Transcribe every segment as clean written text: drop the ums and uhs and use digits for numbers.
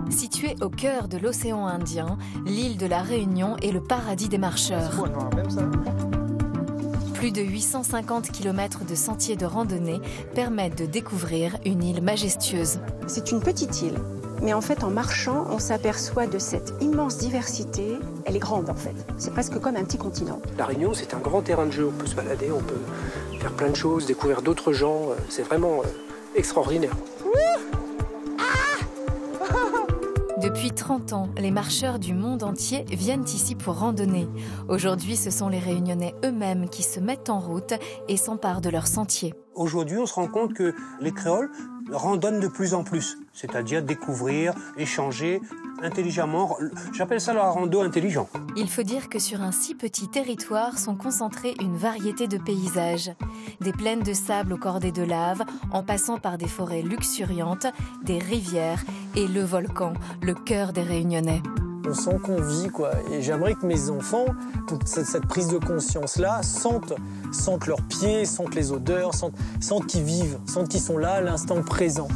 Située au cœur de l'océan Indien, l'île de la Réunion est le paradis des marcheurs. Plus de 850 km de sentiers de randonnée permettent de découvrir une île majestueuse. C'est une petite île, mais en fait en marchant, on s'aperçoit de cette immense diversité. Elle est grande en fait, c'est presque comme un petit continent. La Réunion, c'est un grand terrain de jeu, on peut se balader, on peut faire plein de choses, découvrir d'autres gens, c'est vraiment extraordinaire. Depuis 30 ans, les marcheurs du monde entier viennent ici pour randonner. Aujourd'hui, ce sont les Réunionnais eux-mêmes qui se mettent en route et s'emparent de leurs sentiers. Aujourd'hui, on se rend compte que les créoles randonnent de plus en plus, c'est-à-dire découvrir, échanger intelligemment. J'appelle ça la rando intelligent. Il faut dire que sur un si petit territoire sont concentrés une variété de paysages. Des plaines de sable aux cordées de lave, en passant par des forêts luxuriantes, des rivières et le volcan, le cœur des Réunionnais. On sent qu'on vit, quoi. Et j'aimerais que mes enfants, pour cette prise de conscience-là, sentent leurs pieds, sentent les odeurs, sentent qu'ils vivent, sentent qu'ils sont là à l'instant présent.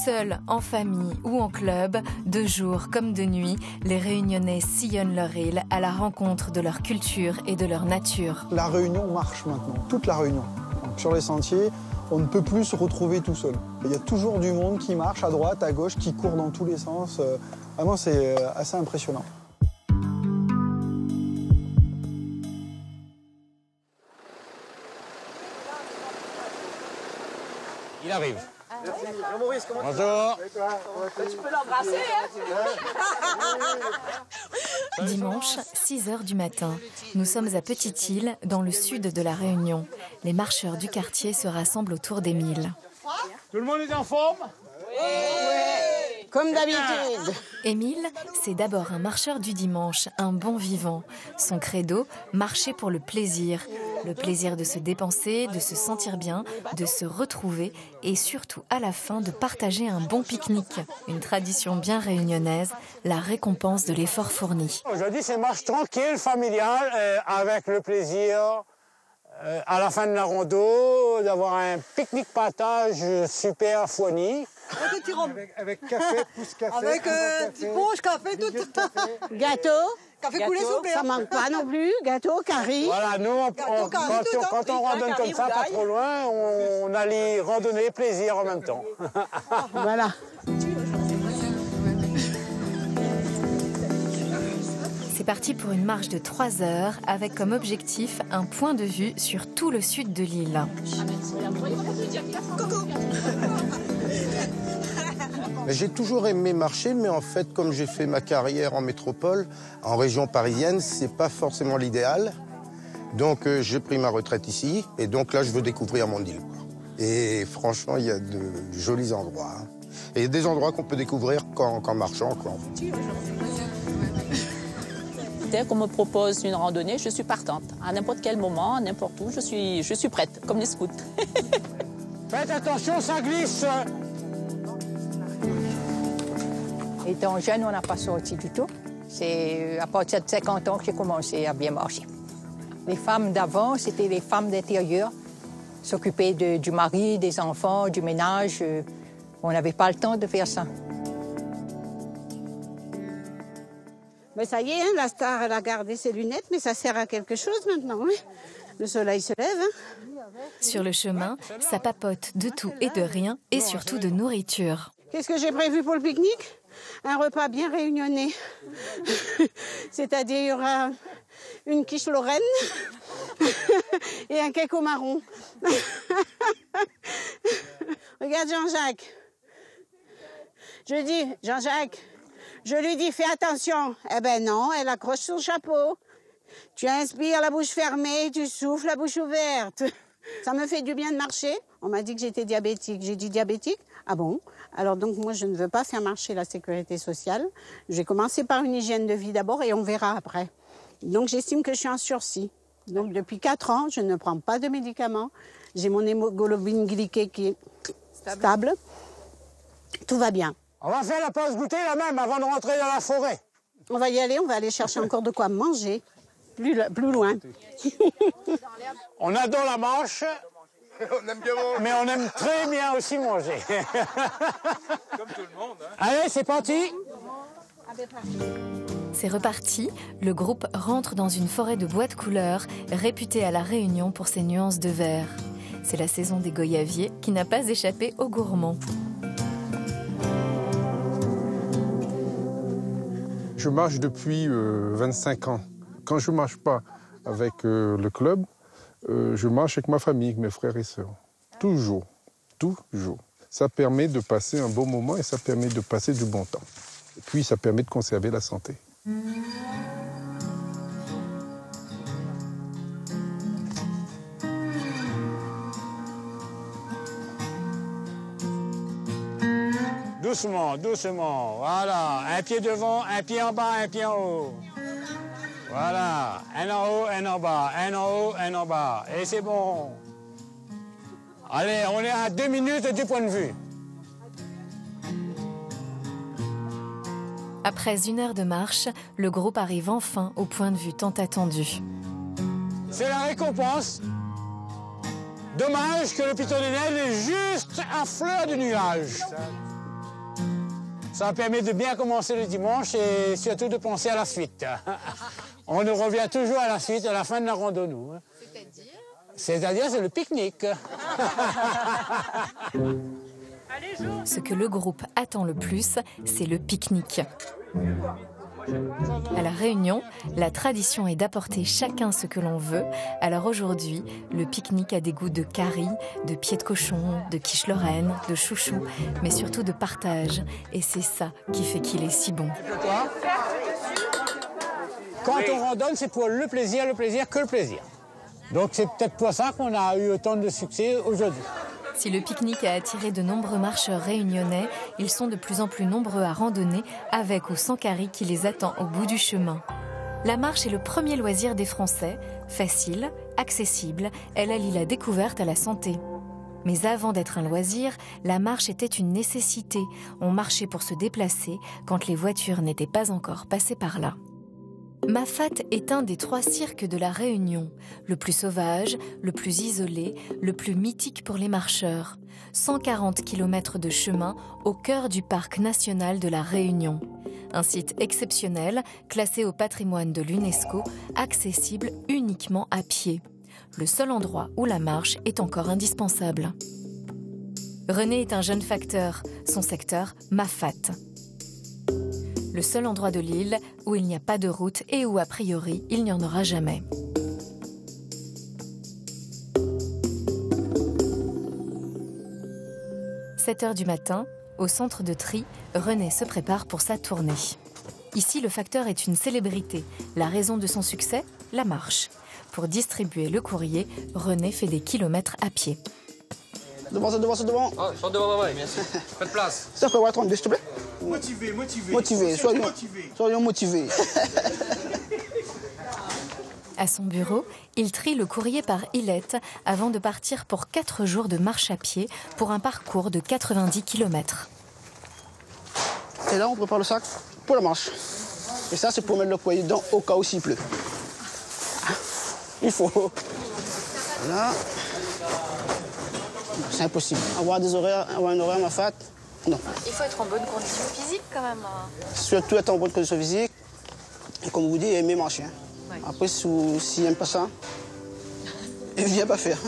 Seuls, en famille ou en club, de jour comme de nuit, les Réunionnais sillonnent leur île à la rencontre de leur culture et de leur nature. La Réunion marche maintenant, toute la Réunion. Donc, sur les sentiers, on ne peut plus se retrouver tout seul. Il y a toujours du monde qui marche à droite, à gauche, qui court dans tous les sens. Vraiment, c'est assez impressionnant. Il arrive. Jean-Maurice, comment tu vas? Bonjour. Tu peux l'embrasser, hein? Dimanche, 6h du matin. Nous sommes à Petite-Île, dans le sud de la Réunion. Les marcheurs du quartier se rassemblent autour d'Émile. Tout le monde est en forme? Oui, comme d'habitude. Émile, c'est d'abord un marcheur du dimanche, un bon vivant. Son credo, marcher pour le plaisir. Le plaisir de se dépenser, de se sentir bien, de se retrouver et surtout à la fin de partager un bon pique-nique. Une tradition bien réunionnaise, la récompense de l'effort fourni. Aujourd'hui, c'est marche tranquille, familiale, avec le plaisir à la fin de la rando, d'avoir un pique-nique partage super fourni. Avec café, pousse café. Avec petit ponche, café, tout. Gâteau, Café coulé souple. ça manque pas non plus, gâteau, curry. Voilà, nous, quand on randonne comme ça, pas trop loin, on allie randonnée et plaisir en même temps. Voilà. C'est parti pour une marche de 3 heures avec comme objectif un point de vue sur tout le sud de l'île. J'ai toujours aimé marcher, mais en fait, comme j'ai fait ma carrière en métropole, en région parisienne, c'est pas forcément l'idéal. Donc j'ai pris ma retraite ici, et donc là, je veux découvrir mon île. Et franchement, il y a de jolis endroits. Et il y a des endroits qu'on peut découvrir qu'en marchant, quoi. Dès qu'on me propose une randonnée, je suis partante. À n'importe quel moment, n'importe où, je suis prête, comme les scouts. Faites attention, ça glisse. Étant jeune, on n'a pas sorti du tout. C'est à partir de 50 ans que j'ai commencé à bien marcher. Les femmes d'avant, c'était les femmes d'intérieur, s'occuper du mari, des enfants, du ménage. On n'avait pas le temps de faire ça. Mais ça y est, hein, la star, elle a gardé ses lunettes, mais ça sert à quelque chose maintenant. Hein. Le soleil se lève. Hein. Sur le chemin, ça papote de tout et de rien, et surtout de nourriture. Qu'est-ce que j'ai prévu pour le pique-nique? Un repas bien réunionnais. C'est-à-dire, il y aura une quiche lorraine et un cake au marron. Regarde Jean-Jacques. Je dis, Jean-Jacques, je lui dis, fais attention. Eh ben non, elle accroche son chapeau. Tu inspires la bouche fermée, tu souffles la bouche ouverte. Ça me fait du bien de marcher. On m'a dit que j'étais diabétique. J'ai dit diabétique? Ah bon? Alors donc moi, je ne veux pas faire marcher la sécurité sociale. Je vais commencer par une hygiène de vie d'abord et on verra après. Donc j'estime que je suis en sursis. Donc depuis 4 ans, je ne prends pas de médicaments. J'ai mon hémoglobine glyquée qui est stable. Tout va bien. On va faire la pause goûter là même avant de rentrer dans la forêt. On va y aller, on va aller chercher encore de quoi manger. Plus loin. On adore la marche. On aime bien manger. Mais on aime très bien aussi manger. Comme tout le monde. Hein. Allez, c'est parti. C'est reparti, le groupe rentre dans une forêt de bois de couleurs, réputée à La Réunion pour ses nuances de vert. C'est la saison des goyaviers qui n'a pas échappé aux gourmands. Je marche depuis 25 ans. Quand je ne marche pas avec le club, je marche avec ma famille, avec mes frères et sœurs. Toujours, toujours. Ça permet de passer un bon moment et ça permet de passer du bon temps. Et puis ça permet de conserver la santé. Doucement, doucement. Voilà. Un pied devant, un pied en bas, un pied en haut. Voilà. Un en haut, un en bas. Un en haut, un en bas. Et c'est bon. Allez, on est à 2 minutes du point de vue. Après 1 heure de marche, le groupe arrive enfin au point de vue tant attendu. C'est la récompense. Dommage que le Piton des Neiges est juste à fleur du nuage. Ça permet de bien commencer le dimanche et surtout de penser à la suite. On nous revient toujours à la suite, à la fin de la randonnée. C'est-à-dire, c'est le pique-nique. Ce que le groupe attend le plus, c'est le pique-nique. À La Réunion, la tradition est d'apporter chacun ce que l'on veut. Alors aujourd'hui, le pique-nique a des goûts de curry, de pied de cochon, de quiche lorraine, de chouchou, mais surtout de partage. Et c'est ça qui fait qu'il est si bon. Quand on randonne, c'est pour le plaisir que le plaisir. Donc c'est peut-être pour ça qu'on a eu autant de succès aujourd'hui. Si le pique-nique a attiré de nombreux marcheurs réunionnais, ils sont de plus en plus nombreux à randonner avec ou sans carry qui les attend au bout du chemin. La marche est le premier loisir des Français, facile, accessible, elle allie la découverte à la santé. Mais avant d'être un loisir, la marche était une nécessité. On marchait pour se déplacer quand les voitures n'étaient pas encore passées par là. Mafat est un des 3 cirques de La Réunion, le plus sauvage, le plus isolé, le plus mythique pour les marcheurs. 140 km de chemin au cœur du parc national de La Réunion. Un site exceptionnel, classé au patrimoine de l'UNESCO, accessible uniquement à pied. Le seul endroit où la marche est encore indispensable. René est un jeune facteur, son secteur Mafat. Le seul endroit de l'île où il n'y a pas de route et où, a priori, il n'y en aura jamais. « 7 heures du matin, au centre de tri, René se prépare pour sa tournée. Ici, le facteur est une célébrité. La raison de son succès, la marche. Pour distribuer le courrier, René fait des kilomètres à pied. Devant, c'est devant, c'est devant. Ah, je suis devant, maman, merci. Faites place. Ça fait 32, s'il te plaît. Motivé, soyons motivés. À son bureau, il trie le courrier par Illette avant de partir pour 4 jours de marche à pied pour un parcours de 90 km. Et là, on prépare le sac pour la marche. Et ça, c'est pour mettre le courrier dedans au cas où s'il pleut. Il faut. Voilà. C'est impossible. Avoir un horaire Mafat, non. Il faut être en bonne condition physique quand même. Surtout être en bonne condition physique. Et comme vous dites, aimer marcher. Ouais. Après, s'il n'aime pas ça, il ne vient pas faire.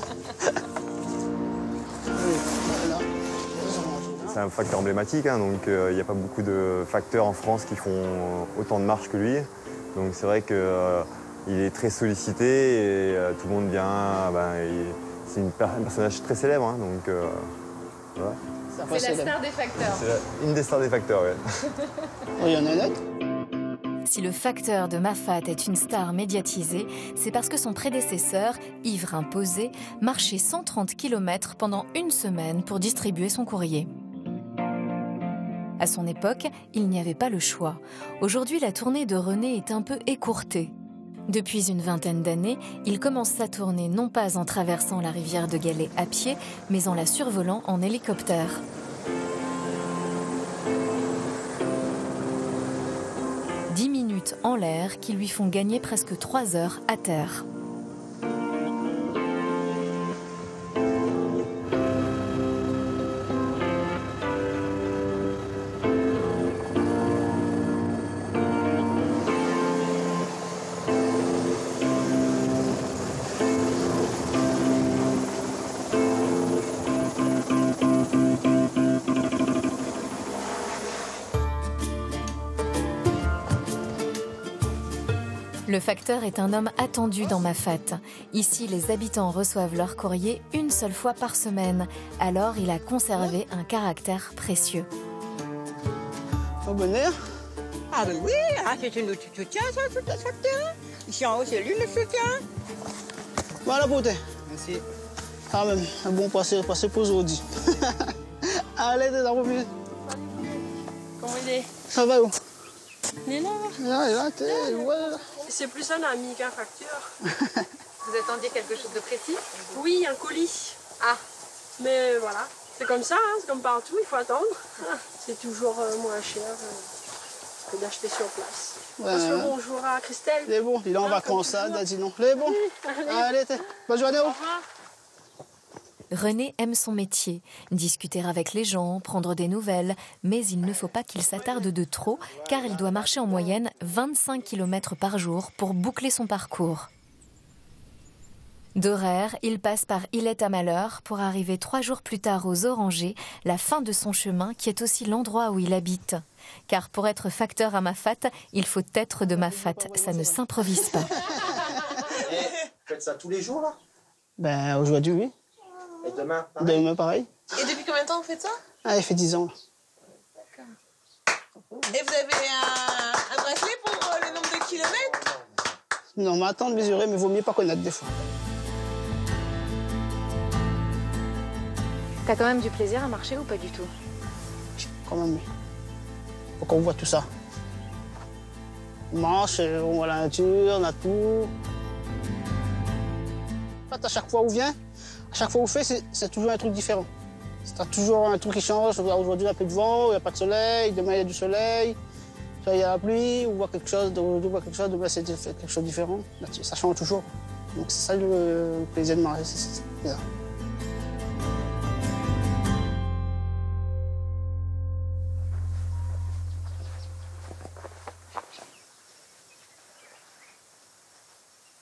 C'est un facteur emblématique, hein, donc il n'y a pas beaucoup de facteurs en France qui font autant de marches que lui. Donc c'est vrai qu'il est très sollicité et tout le monde vient. C'est un personnage très célèbre, hein, donc voilà. C'est la star des facteurs. C'est une des stars des facteurs, oui. Il y en a un autre. Si le facteur de Mafat est une star médiatisée, c'est parce que son prédécesseur, Yves Rimposé, marchait 130 km pendant 1 semaine pour distribuer son courrier. À son époque, il n'y avait pas le choix. Aujourd'hui, la tournée de René est un peu écourtée. Depuis une 20aine d'années, il commence sa tournée non pas en traversant la rivière de Galets à pied, mais en la survolant en hélicoptère. minutes en l'air qui lui font gagner presque 3 heures à terre. Le facteur est un homme attendu dans Mafate. Ici, les habitants reçoivent leur courrier une seule fois par semaine. Alors, il a conservé un caractère précieux. Au bonheur. Ah ben oui, c'est une outil de soutien, ça, tout le facteur. Ici en haut, c'est lui le soutien. Voilà, beauté. Merci. Ah, même, un bon passé pour aujourd'hui. Allez, t'es dans plus. Comment il est? Ça va où? Il est là. Là, t'es. Ouais. C'est plus un ami qu'un facteur. Vous attendiez quelque chose de précis? Oui, un colis. Ah. Mais voilà, c'est comme ça, hein, c'est comme partout, il faut attendre. C'est toujours moins cher que d'acheter sur place. Ouais, Passe le bonjour à Christelle. Il est bon, il est en vacances, ça, t'as dit non. Il est bon. Allez, bonne journée. Au revoir. René aime son métier, discuter avec les gens, prendre des nouvelles, mais il ne faut pas qu'il s'attarde de trop, car il doit marcher en moyenne 25 km par jour pour boucler son parcours. D'horaire, il passe par Illet-à-Malheur pour arriver 3 jours plus tard aux Orangers, la fin de son chemin qui est aussi l'endroit où il habite. Car pour être facteur à Mafate, il faut être de Mafate, ça ne s'improvise pas. Vous faites ça tous les jours, là? Ben, aujourd'hui, oui. Et demain, pareil? Demain, pareil. Et depuis combien de temps vous faites ça? Ah, il fait 10 ans. Et vous avez un bracelet pour le nombre de kilomètres? Non, mais attends de mesurer, mais vaut mieux pas connaître des fois. T'as quand même du plaisir à marcher ou pas du tout? Quand même, oui. Faut qu'on voit tout ça. On marche, on voit la nature, on a tout. À chaque fois où on vient, à chaque fois où on fait, c'est toujours un truc différent. C'est toujours un truc qui change. Aujourd'hui, il y a un peu de vent, il n'y a pas de soleil. Demain, il y a du soleil. Il y a la pluie, on voit quelque chose. Aujourd'hui, on voit quelque chose. Demain, c'est quelque chose de différent. Ça change toujours. Donc, c'est ça le plaisir de marcher. C'est ça.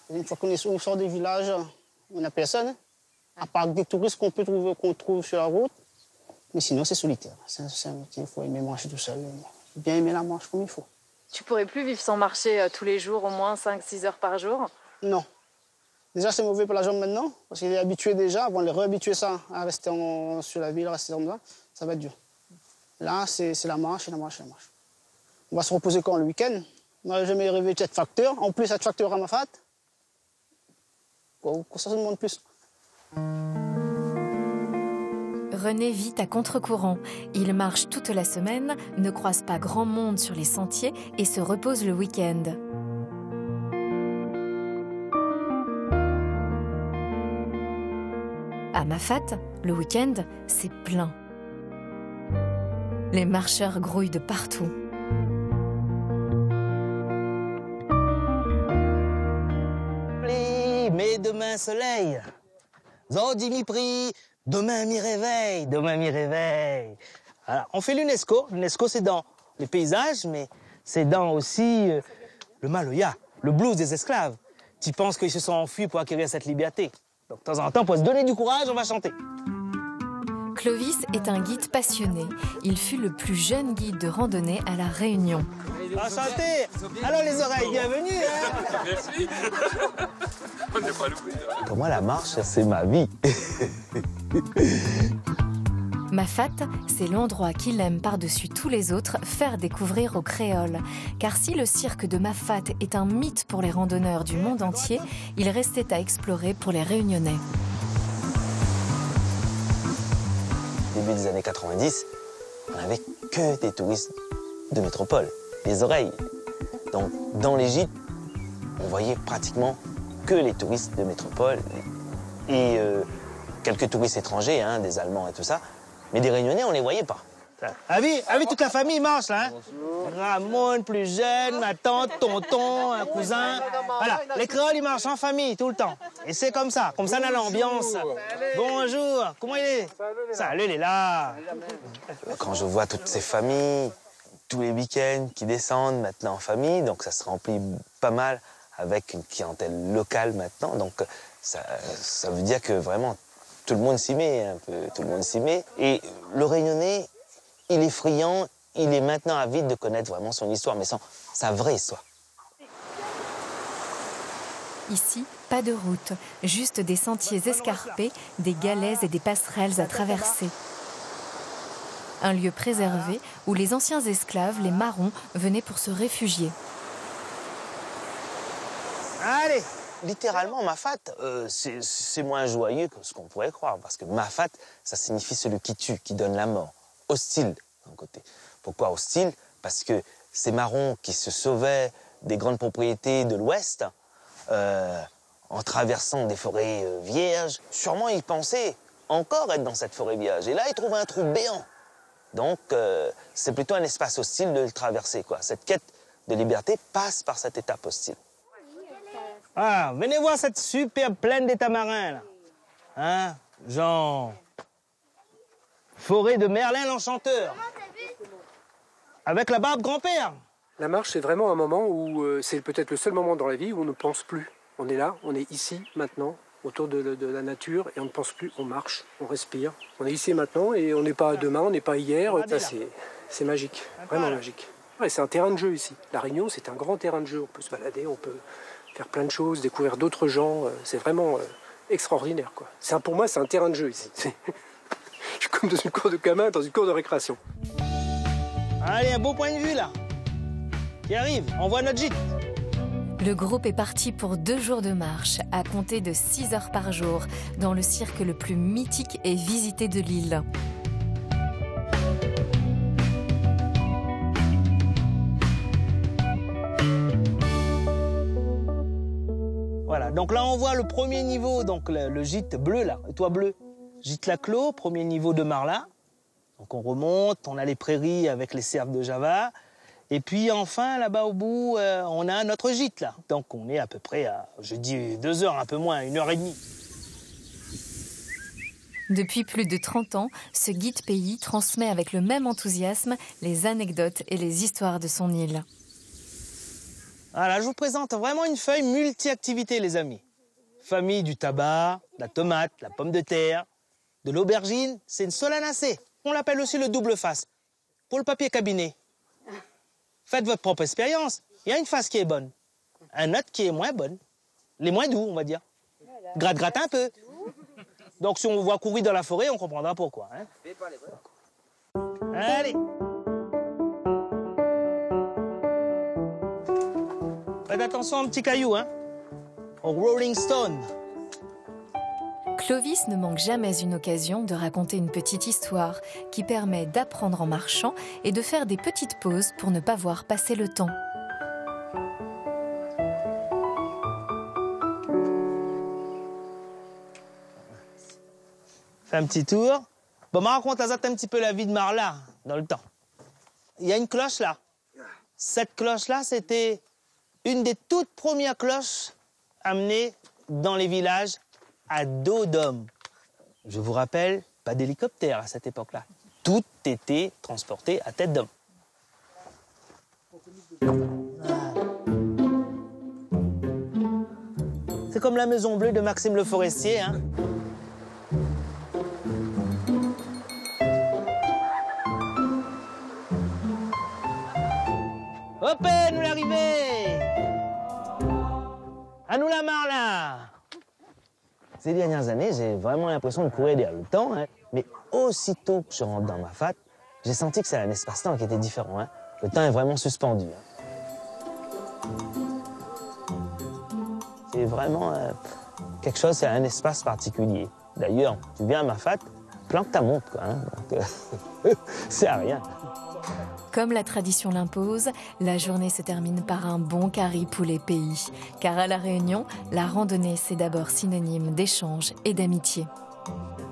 Une fois qu'on sort des villages, on n'a personne. À part des touristes qu'on trouve sur la route. Mais sinon, c'est solitaire. C'est un métier, il faut aimer marcher tout seul. Bien aimer la marche comme il faut. Tu pourrais plus vivre sans marcher tous les jours, au moins 5-6 heures par jour? Non. Déjà, c'est mauvais pour la jambe maintenant, parce qu'il est habitué déjà. Avant de les réhabituer ça à rester sur la ville, rester comme ça va être dur. Là, c'est la marche, et la marche, et la marche. On va se reposer quand le week-end. Moi, j'ai jamais rêvé d'être facteur. En plus, être facteur à Mafate. Ça se demande plus. René vit à contre-courant. Il marche toute la semaine, ne croise pas grand monde sur les sentiers et se repose le week-end. À Mafate, le week-end, c'est plein. Les marcheurs grouillent de partout. Mais demain soleil, Zodi mi prie, demain mi réveille, demain mi réveille. Voilà. On fait l'UNESCO. L'UNESCO, c'est dans les paysages, mais c'est dans aussi le Maloya, le blues des esclaves. Tu penses qu'ils se sont enfuis pour acquérir cette liberté. Donc, de temps en temps, pour se donner du courage, on va chanter. Clovis est un guide passionné. Il fut le plus jeune guide de randonnée à La Réunion. Enchanté. Alors les oreilles, bienvenue. Hein. Merci. On n'est pas loupé. Pour moi, la marche, c'est ma vie. Mafate, c'est l'endroit qu'il aime par-dessus tous les autres faire découvrir aux créoles. Car si le cirque de Mafate est un mythe pour les randonneurs du monde entier, il restait à explorer pour les Réunionnais. Au début des années 90, on n'avait que des touristes de métropole, les oreilles. Donc, dans les gîtes, on voyait pratiquement que les touristes de métropole et quelques touristes étrangers, hein, des Allemands et tout ça. Mais des Réunionnais, on ne les voyait pas. Ah oui, toute la famille marche là. Hein. Ramon, plus jeune, ma tante, tonton, un cousin. Voilà, les créoles, ils marchent en famille tout le temps. Et c'est comme ça on a l'ambiance. Bonjour, comment il est? Salut, il est là. Quand je vois toutes ces familles, tous les week-ends qui descendent maintenant en famille, donc ça se remplit pas mal avec une clientèle locale maintenant. Donc ça veut dire que vraiment tout le monde s'y met, un peu, tout le monde s'y met. Et le Réunionnais, il est friand, il est maintenant avide de connaître vraiment son histoire, mais sa vraie histoire. Ici, pas de route, juste des sentiers escarpés, des galets et des passerelles à traverser. Un lieu préservé où les anciens esclaves, les marrons, venaient pour se réfugier. Allez! Littéralement, Mafat, c'est moins joyeux que ce qu'on pourrait croire, parce que Mafat, ça signifie celui qui tue, qui donne la mort. Hostile, d'un côté. Pourquoi hostile? Parce que ces marrons qui se sauvaient des grandes propriétés de l'Ouest, en traversant des forêts vierges, sûrement ils pensaient encore être dans cette forêt vierge. Et là, ils trouvaient un trou béant. Donc, c'est plutôt un espace hostile de le traverser, quoi. Cette quête de liberté passe par cette étape hostile. Ah, venez voir cette superbe plaine des Tamarins, là. Hein, genre... Forêt de Merlin l'Enchanteur. Avec la barbe grand-père. La marche, c'est vraiment un moment où c'est peut-être le seul moment dans la vie où on ne pense plus. On est là, on est ici, maintenant, autour de la nature, et on ne pense plus, on marche, on respire. On est ici et maintenant, et on n'est pas demain, on n'est pas hier. C'est magique, vraiment magique. Ouais, c'est un terrain de jeu ici. La Réunion, c'est un grand terrain de jeu. On peut se balader, on peut faire plein de choses, découvrir d'autres gens. C'est vraiment extraordinaire, quoi. Pour moi, c'est un terrain de jeu ici. Je suis comme dans une cour de gamin, dans une cour de récréation. Allez, un beau point de vue, là. Qui arrive, on voit notre gîte. Le groupe est parti pour 2 jours de marche, à compter de 6 heures par jour, dans le cirque le plus mythique et visité de l'île. Voilà, donc là, on voit le premier niveau, donc le gîte bleu, là, le toit bleu. Gîte Laclos, premier niveau de Marla. Donc on remonte, on a les prairies avec les cerfs de Java. Et puis enfin, là-bas au bout, on a notre gîte, là. Donc on est à peu près à, je dis 2 heures, un peu moins, 1h30. Depuis plus de 30 ans, ce guide pays transmet avec le même enthousiasme les anecdotes et les histoires de son île. Voilà, je vous présente vraiment une feuille multi-activité, les amis. Famille du tabac, de la tomate, de la pomme de terre, de l'aubergine, c'est une solanacée. On l'appelle aussi le double face. Pour le papier cabinet. Faites votre propre expérience. Il y a une face qui est bonne, un autre qui est moins bonne. Les moins doux, on va dire. Gratte un peu. Donc si on vous voit courir dans la forêt, on comprendra pourquoi. Hein. Allez. Faites attention aux petits cailloux, hein. Au Rolling Stone. Clovis ne manque jamais une occasion de raconter une petite histoire qui permet d'apprendre en marchant et de faire des petites pauses pour ne pas voir passer le temps. Fais un petit tour. Bon, me raconte un petit peu la vie de Marla dans le temps. Il y a une cloche là. Cette cloche-là, c'était une des toutes premières cloches amenées dans les villages à dos d'homme. Je vous rappelle, pas d'hélicoptère à cette époque-là. Tout était transporté à tête d'homme. C'est comme la Maison Bleue de Maxime Le Forestier, hein. Hop, nous l'arrivée! À nous la Marla! Ces dernières années, j'ai vraiment l'impression de courir derrière le temps, hein. Mais aussitôt que je rentre dans Mafat, j'ai senti que c'est un espace-temps qui était différent, hein. Le temps est vraiment suspendu. Hein. C'est vraiment quelque chose, c'est un espace particulier. D'ailleurs, tu viens à Mafat, planque ta montre, quoi, hein. Donc, c'est à rien. Comme la tradition l'impose, la journée se termine par un bon curry poulet pays. Car à La Réunion, la randonnée, c'est d'abord synonyme d'échange et d'amitié.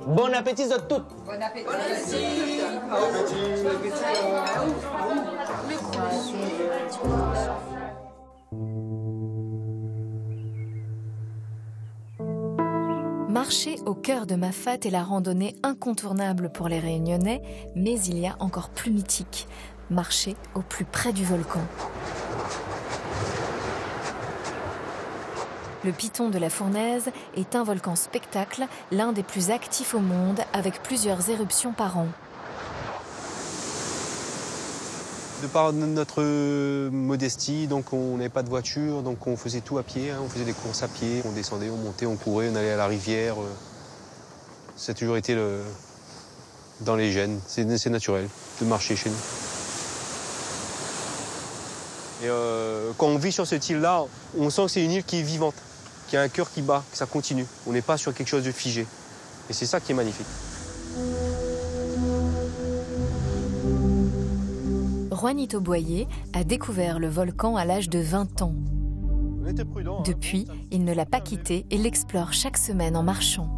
Bon appétit à toutes. Bon appétit. Bon appétit. Au cœur de Mafat est la randonnée incontournable pour les Réunionnais, mais il y a encore plus mythique, marcher au plus près du volcan. Le Piton de la Fournaise est un volcan spectacle, l'un des plus actifs au monde, avec plusieurs éruptions par an. De par notre modestie, donc on n'avait pas de voiture, donc on faisait tout à pied, on faisait des courses à pied, on descendait, on montait, on courait, on allait à la rivière. Ça a toujours été dans les gènes, c'est naturel de marcher chez nous. Et quand on vit sur cette île-là, on sent que c'est une île qui est vivante, qui a un cœur qui bat, que ça continue. On n'est pas sur quelque chose de figé. Et c'est ça qui est magnifique. Juanito Boyer a découvert le volcan à l'âge de 20 ans. Depuis, il ne l'a pas quitté et l'explore chaque semaine en marchant.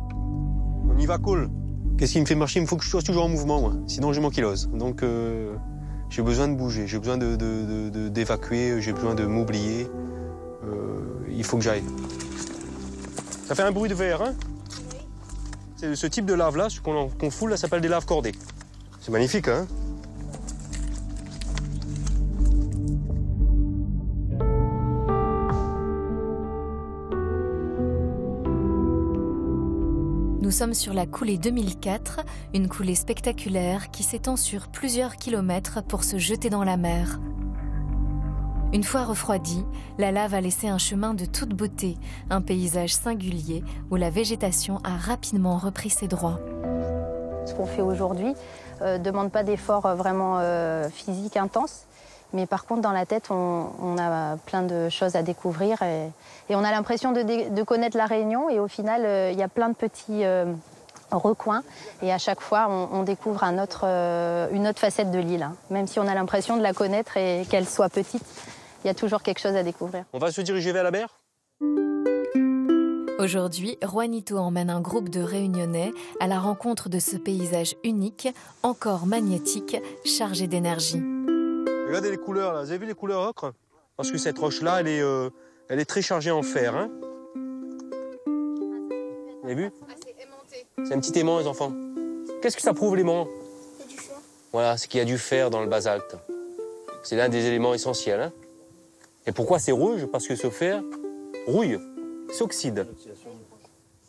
On y va cool. Qu'est-ce qui me fait marcher? Il faut que je sois toujours en mouvement, moi. Sinon je m'ankylose. Donc j'ai besoin de bouger, j'ai besoin d'évacuer, j'ai besoin de m'oublier. Il faut que j'aille. Ça fait un bruit de verre, hein? Ce type de lave-là, ce qu'on foule, là, s'appelle des laves cordées. C'est magnifique, hein? Nous sommes sur la coulée 2004, une coulée spectaculaire qui s'étend sur plusieurs kilomètres pour se jeter dans la mer. Une fois refroidie, la lave a laissé un chemin de toute beauté, un paysage singulier où la végétation a rapidement repris ses droits. Ce qu'on fait aujourd'hui ne demande pas d'efforts vraiment physiques intenses, mais par contre dans la tête on a plein de choses à découvrir et on a l'impression de connaître la Réunion et au final il y a plein de petits recoins et à chaque fois on découvre une autre facette de l'île. Même si on a l'impression de la connaître et qu'elle soit petite, il y a toujours quelque chose à découvrir. On va se diriger vers la mer? Aujourd'hui, Juanito emmène un groupe de Réunionnais à la rencontre de ce paysage unique, encore magnétique, chargé d'énergie. Regardez les couleurs là, vous avez vu les couleurs ocre? Parce que cette roche-là, elle est très chargée en fer. Hein? Vous avez vu? C'est un petit aimant, les enfants. Qu'est-ce que ça prouve, l'aimant? C'est du fer. Voilà, c'est qu'il y a du fer dans le basalte. C'est l'un des éléments essentiels. Hein? Et pourquoi c'est rouge? Parce que ce fer rouille, s'oxyde.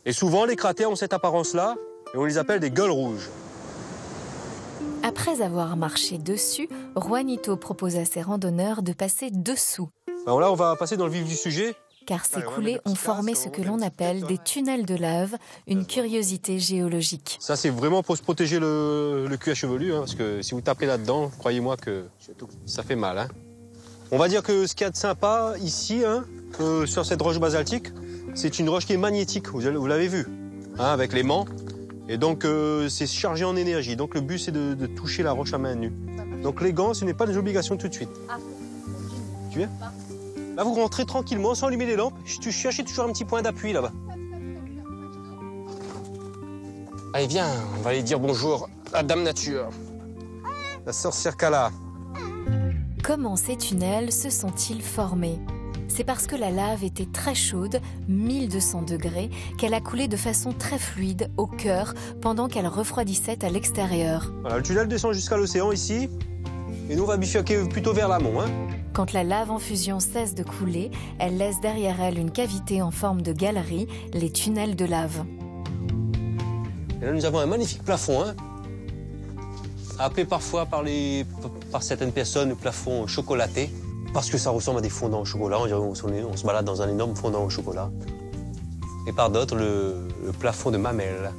Et souvent, les cratères ont cette apparence-là, et on les appelle des gueules rouges. Après avoir marché dessus, Juanito propose à ses randonneurs de passer dessous. Alors là, on va passer dans le vif du sujet. Car ces coulées ont formé ce que l'on appelle des tunnels de lave, une curiosité géologique. Ça, c'est vraiment pour se protéger le cuir chevelu, hein, parce que si vous tapez là-dedans, croyez-moi que ça fait mal. Hein. On va dire que ce qu'il y a de sympa ici, hein, sur cette roche basaltique, c'est une roche qui est magnétique, vous l'avez vu, hein, avec l'aimant. Et donc, c'est chargé en énergie. Donc, le but, c'est de toucher la roche à main nue. Donc, les gants, ce n'est pas des obligations tout de suite. Tu viens? Là, vous rentrez tranquillement, sans allumer les lampes. Je cherchais toujours un petit point d'appui, là-bas. Allez, viens, on va aller dire bonjour à Dame Nature. La sorcière Kala. Comment ces tunnels se sont-ils formés? C'est parce que la lave était très chaude, 1200 degrés, qu'elle a coulé de façon très fluide au cœur pendant qu'elle refroidissait à l'extérieur. Voilà, le tunnel descend jusqu'à l'océan ici, et nous on va bifurquer plutôt vers l'amont. Hein. Quand la lave en fusion cesse de couler, elle laisse derrière elle une cavité en forme de galerie, les tunnels de lave. Et là nous avons un magnifique plafond, hein, appelé parfois par certaines personnes le plafond chocolaté. Parce que ça ressemble à des fondants au chocolat, on se balade dans un énorme fondant au chocolat. Et par d'autres, le plafond de mamelle.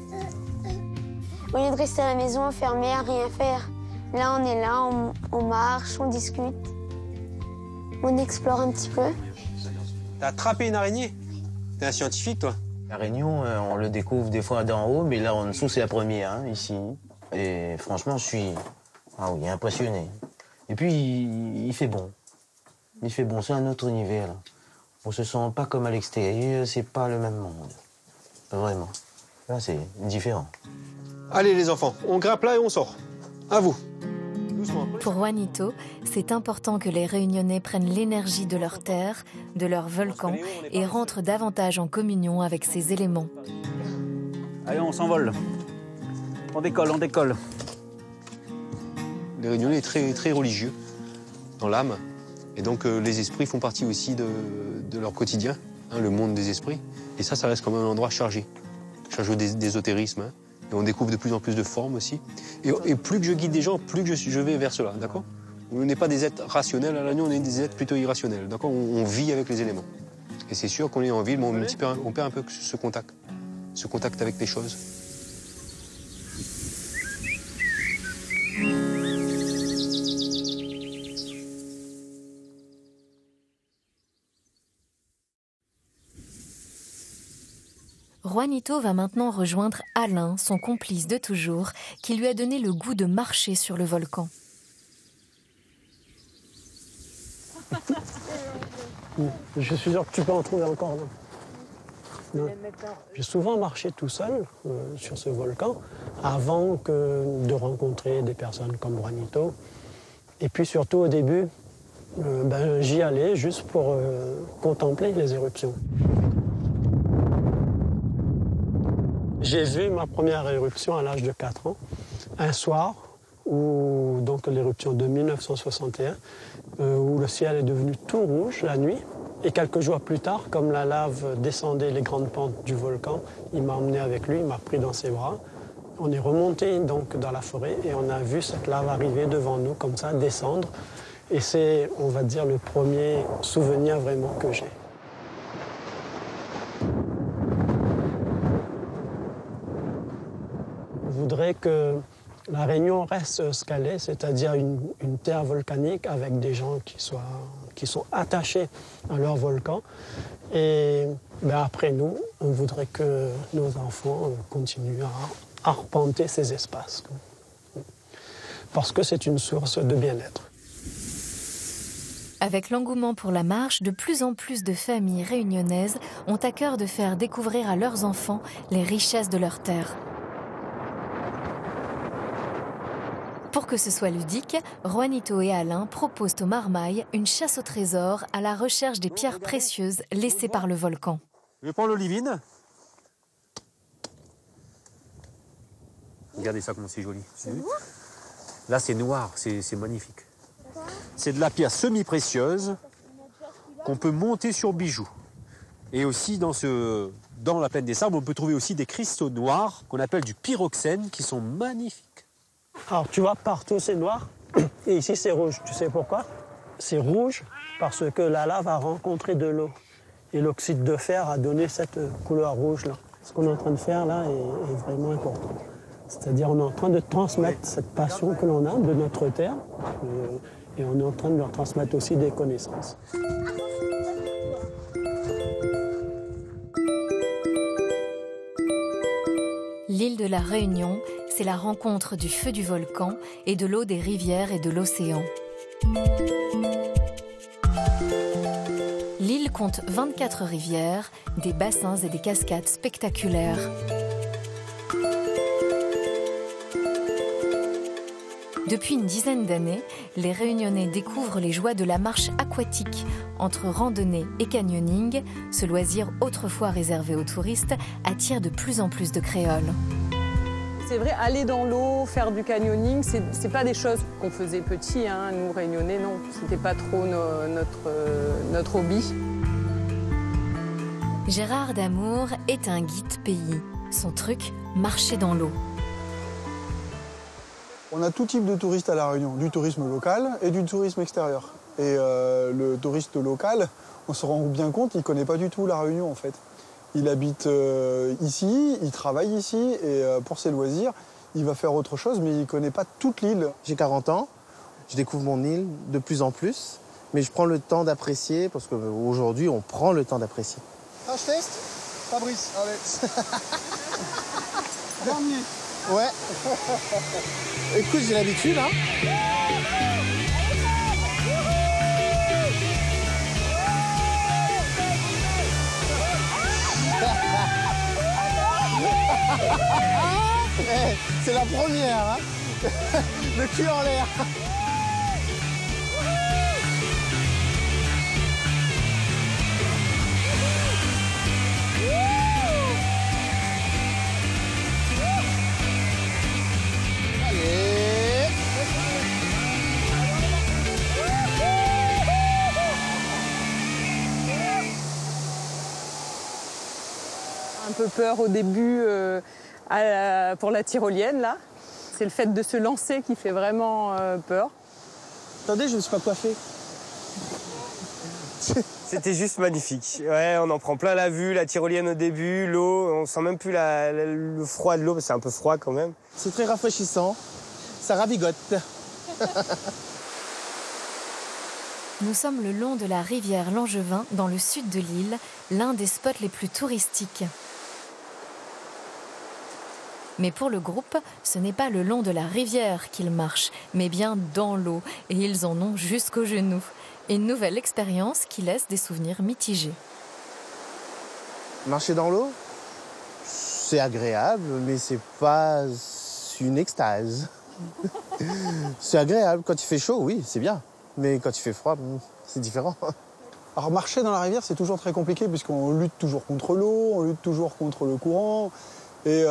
Au lieu de rester à la maison, enfermé, à rien faire, là on est là, on marche, on discute, on explore un petit peu. T'as attrapé une araignée? T'es un scientifique, toi? La Réunion, on le découvre des fois d'en haut, mais là en dessous, c'est la première, hein, ici. Et franchement, je suis impressionné. Et puis, il fait bon. Il fait bon, c'est un autre univers. Là. On se sent pas comme à l'extérieur, c'est pas le même monde. Vraiment. Là, c'est différent. Allez, les enfants, on grimpe là et on sort. À vous. Doucement. Pour Juanito, c'est important que les Réunionnais prennent l'énergie de leur terre, de leur volcan, et rentrent davantage en communion avec ces éléments. Allez, on s'envole. On décolle, on décolle. Les Réunionnais sont très religieux dans l'âme. Et donc les esprits font partie aussi de leur quotidien, hein, le monde des esprits. Et ça reste quand même un endroit chargé d'ésotérisme. Hein. Et on découvre de plus en plus de formes aussi. Et plus que je guide des gens, plus que je vais vers cela, d'accord? On n'est pas des êtres rationnels à l'agneau, on est des êtres plutôt irrationnels, d'accord? On vit avec les éléments. Et c'est sûr qu'on est en ville, mais on perd un peu ce contact avec les choses. Juanito va maintenant rejoindre Alain, son complice de toujours, qui lui a donné le goût de marcher sur le volcan. Je suis sûr que tu peux en trouver encore. J'ai souvent marché tout seul sur ce volcan avant de rencontrer des personnes comme Juanito. Et puis surtout au début, j'y allais juste pour contempler les éruptions. J'ai vu ma première éruption à l'âge de 4 ans, un soir, où donc l'éruption de 1961, où le ciel est devenu tout rouge la nuit. Et quelques jours plus tard, comme la lave descendait les grandes pentes du volcan, il m'a emmené avec lui, il m'a pris dans ses bras. On est remonté donc dans la forêt et on a vu cette lave arriver devant nous comme ça, descendre. Et c'est, on va dire, le premier souvenir vraiment que j'ai. Je voudrais que la Réunion reste ce qu'elle est, c'est-à-dire une terre volcanique avec des gens qui sont attachés à leur volcan. Et après nous, on voudrait que nos enfants continuent à arpenter ces espaces. Parce que c'est une source de bien-être. Avec l'engouement pour la marche, de plus en plus de familles réunionnaises ont à cœur de faire découvrir à leurs enfants les richesses de leur terre. Pour que ce soit ludique, Juanito et Alain proposent aux marmailles une chasse au trésor à la recherche des pierres précieuses laissées par le volcan. Je prends l'olivine. Regardez ça, comment c'est joli. Là, c'est noir, c'est magnifique. C'est de la pierre semi-précieuse qu'on peut monter sur bijoux. Et aussi, dans la plaine des sables, on peut trouver aussi des cristaux noirs qu'on appelle du pyroxène, qui sont magnifiques. Alors, tu vois, partout, c'est noir. Et ici, c'est rouge. Tu sais pourquoi? C'est rouge parce que la lave a rencontré de l'eau. Et l'oxyde de fer a donné cette couleur rouge-là. Ce qu'on est en train de faire, là, est vraiment important. C'est-à-dire, on est en train de transmettre cette passion que l'on a de notre terre. Et on est en train de leur transmettre aussi des connaissances. L'île de la Réunion, c'est la rencontre du feu du volcan et de l'eau des rivières et de l'océan. L'île compte 24 rivières, des bassins et des cascades spectaculaires. Depuis une dizaine d'années, les Réunionnais découvrent les joies de la marche aquatique. Entre randonnée et canyoning, ce loisir autrefois réservé aux touristes attire de plus en plus de créoles. C'est vrai, aller dans l'eau, faire du canyoning, c'est pas des choses qu'on faisait petit, hein. Nous, Réunionnais, non. C'était pas trop notre hobby. Gérard Damour est un guide pays. Son truc, marcher dans l'eau. On a tout type de touristes à La Réunion, du tourisme local et du tourisme extérieur. Et le touriste local, on se rend bien compte, il ne connaît pas du tout La Réunion en fait. Il habite ici, il travaille ici et pour ses loisirs, il va faire autre chose, mais il ne connaît pas toute l'île. J'ai 40 ans, je découvre mon île de plus en plus, mais je prends le temps d'apprécier parce qu'aujourd'hui, on prend le temps d'apprécier. Crash test, Fabrice, allez. Dernier. Ouais. Écoute, j'ai l'habitude, hein. C'est la première, hein. Le cul en l'air. peu peur au début pour la tyrolienne, là. C'est le fait de se lancer qui fait vraiment peur. Attendez, je ne me suis pas coiffée. C'était juste magnifique. Ouais, on en prend plein la vue, la tyrolienne au début, l'eau, on sent même plus le froid de l'eau, parce que c'est un peu froid quand même. C'est très rafraîchissant, ça ravigote. Nous sommes le long de la rivière Langevin, dans le sud de l'île, l'un des spots les plus touristiques. Mais pour le groupe, ce n'est pas le long de la rivière qu'ils marchent, mais bien dans l'eau, et ils en ont jusqu'aux genoux. Une nouvelle expérience qui laisse des souvenirs mitigés. Marcher dans l'eau, c'est agréable, mais c'est pas une extase. C'est agréable. Quand il fait chaud, oui, c'est bien. Mais quand il fait froid, c'est différent. Alors marcher dans la rivière, c'est toujours très compliqué puisqu'on lutte toujours contre l'eau, on lutte toujours contre le courant. Et